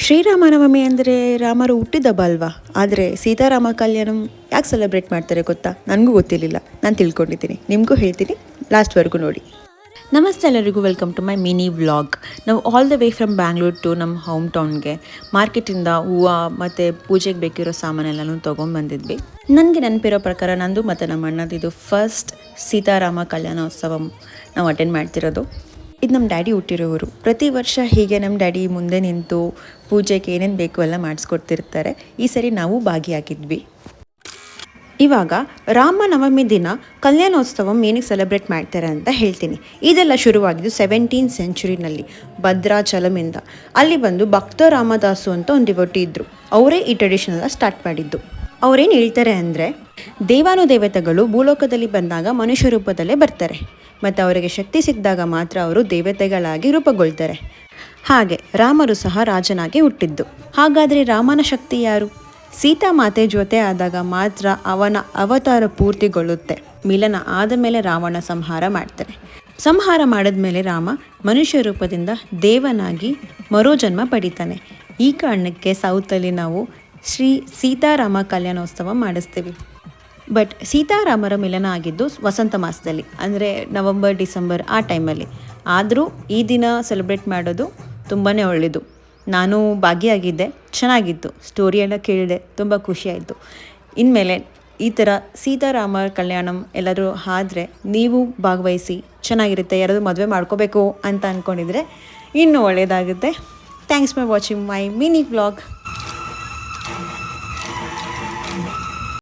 ಶ್ರೀರಾಮನವಮಿ ಅಂದರೆ ರಾಮರು ಹುಟ್ಟಿದ ಹಬ್ಬ ಅಲ್ವಾ. ಆದರೆ ಸೀತಾರಾಮ ಕಲ್ಯಾಣಂ ಯಾಕೆ ಸೆಲೆಬ್ರೇಟ್ ಮಾಡ್ತಾರೆ ಗೊತ್ತಾ? ನನಗೂ ಗೊತ್ತಿರಲಿಲ್ಲ, ನಾನು ತಿಳ್ಕೊಂಡಿದ್ದೀನಿ, ನಿಮಗೂ ಹೇಳ್ತೀನಿ, ಲಾಸ್ಟ್ವರೆಗೂ ನೋಡಿ. ನಮಸ್ತೆ ಎಲ್ಲರಿಗೂ, welcome to my mini vlog. ನಾವು all the way from Bangalore to ನಮ್ಮ ಹೋಮ್ ಟೌನ್ಗೆ ಮಾರ್ಕೆಟಿಂದ ಹೂವು ಮತ್ತು ಪೂಜೆಗೆ ಬೇಕಿರೋ ಸಾಮಾನೆಲ್ಲನೂ ತೊಗೊಂಬಂದಿದ್ವಿ. ನನಗೆ ನೆನಪಿರೋ ಪ್ರಕಾರ ನಂದು ಮತ್ತು ನಮ್ಮ ಅಣ್ಣದಿದ್ದು ಫಸ್ಟ್ ಸೀತಾರಾಮ ಕಲ್ಯಾಣೋತ್ಸವ ನಾವು ಅಟೆಂಡ್ ಮಾಡ್ತಿರೋದು. ಇದು ನಮ್ಮ ಡ್ಯಾಡಿ ಹುಟ್ಟಿರೋರು. ಪ್ರತಿ ವರ್ಷ ಹೀಗೆ ನಮ್ಮ ಡ್ಯಾಡಿ ಮುಂದೆ ನಿಂತು ಪೂಜೆಗೆ ಏನೇನು ಬೇಕು ಎಲ್ಲ ಮಾಡಿಸ್ಕೊಡ್ತಿರ್ತಾರೆ. ಈ ಸರಿ ನಾವು ಭಾಗಿಯಾಗಿದ್ವಿ. ಇವಾಗ ರಾಮನವಮಿ ದಿನ ಕಲ್ಯಾಣೋತ್ಸವ ಏನಕ್ಕೆ ಸೆಲೆಬ್ರೇಟ್ ಮಾಡ್ತಾರೆ ಅಂತ ಹೇಳ್ತೀನಿ. ಇದೆಲ್ಲ ಶುರುವಾಗಿದ್ದು 17th ಸೆಂಚುರಿನಲ್ಲಿ ಭದ್ರಾಚಲಮಿಂದ. ಅಲ್ಲಿ ಬಂದು ಭಕ್ತ ರಾಮದಾಸು ಅಂತ ಒಂದು ಡಿವೋಟಿ ಇದ್ದರು. ಅವರೇ ಈ ಟ್ರೆಡಿಷನೆಲ್ಲ ಸ್ಟಾರ್ಟ್ ಮಾಡಿದ್ದು. ಅವರೇನು ಹೇಳ್ತಾರೆ ಅಂದರೆ, ದೇವಾನುದೇವತೆಗಳು ಭೂಲೋಕದಲ್ಲಿ ಬಂದಾಗ ಮನುಷ್ಯ ರೂಪದಲ್ಲೇ ಬರ್ತಾರೆ ಮತ್ತು ಅವರಿಗೆ ಶಕ್ತಿ ಸಿಕ್ಕಿದಾಗ ಮಾತ್ರ ಅವರು ದೇವತೆಗಳಾಗಿ ರೂಪುಗೊಳ್ತಾರೆ. ಹಾಗೆ ರಾಮರು ಸಹ ರಾಜನಾಗಿ ಹುಟ್ಟಿದ್ದು. ಹಾಗಾದರೆ ರಾಮನ ಶಕ್ತಿ ಯಾರು? ಸೀತಾಮಾತೆ ಜೊತೆ ಆದಾಗ ಮಾತ್ರ ಅವನ ಅವತಾರ ಪೂರ್ತಿಗೊಳ್ಳುತ್ತೆ. ಮಿಲನ ಆದ ಮೇಲೆ ರಾವಣ ಸಂಹಾರ ಮಾಡ್ತಾರೆ. ಸಂಹಾರ ಮಾಡಿದ್ಮೇಲೆ ರಾಮ ಮನುಷ್ಯ ರೂಪದಿಂದ ದೇವನಾಗಿ ಮರುಜನ್ಮ ಪಡಿತಾನೆ. ಈ ಕಾರಣಕ್ಕೆ ಸೌತಲ್ಲಿ ನಾವು ಶ್ರೀ ಸೀತಾರಾಮ ಕಲ್ಯಾಣೋತ್ಸವ ಮಾಡಿಸ್ತೀವಿ. ಬಟ್ ಸೀತಾರಾಮರ ಮಿಲನ ಆಗಿದ್ದು ವಸಂತ ಮಾಸದಲ್ಲಿ, ಅಂದರೆ ನವಂಬರ್ ಡಿಸೆಂಬರ್ ಆ ಟೈಮಲ್ಲಿ. ಆದರೂ ಈ ದಿನ ಸೆಲೆಬ್ರೇಟ್ ಮಾಡೋದು ತುಂಬಾ ಒಳ್ಳೆಯದು. ನಾನು ಭಾಗಿಯಾಗಿದ್ದೆ, ಚೆನ್ನಾಗಿತ್ತು. ಸ್ಟೋರಿ ಎಲ್ಲ ಕೇಳಿದೆ, ತುಂಬ ಖುಷಿಯಾಯಿತು. ಇನ್ಮೇಲೆ ಈ ಥರ ಸೀತಾರಾಮ ಕಲ್ಯಾಣಂ ಎಲ್ಲರೂ ಆದ್ರೆ ನೀವು ಭಾಗವಹಿಸಿ, ಚೆನ್ನಾಗಿರುತ್ತೆ. ಯಾರಾದರೂ ಮದುವೆ ಮಾಡ್ಕೋಬೇಕು ಅಂತ ಅಂದ್ಕೊಂಡಿದ್ರೆ ಇನ್ನೂ ಒಳ್ಳೆಯದಾಗುತ್ತೆ. Thanks for watching my mini vlog.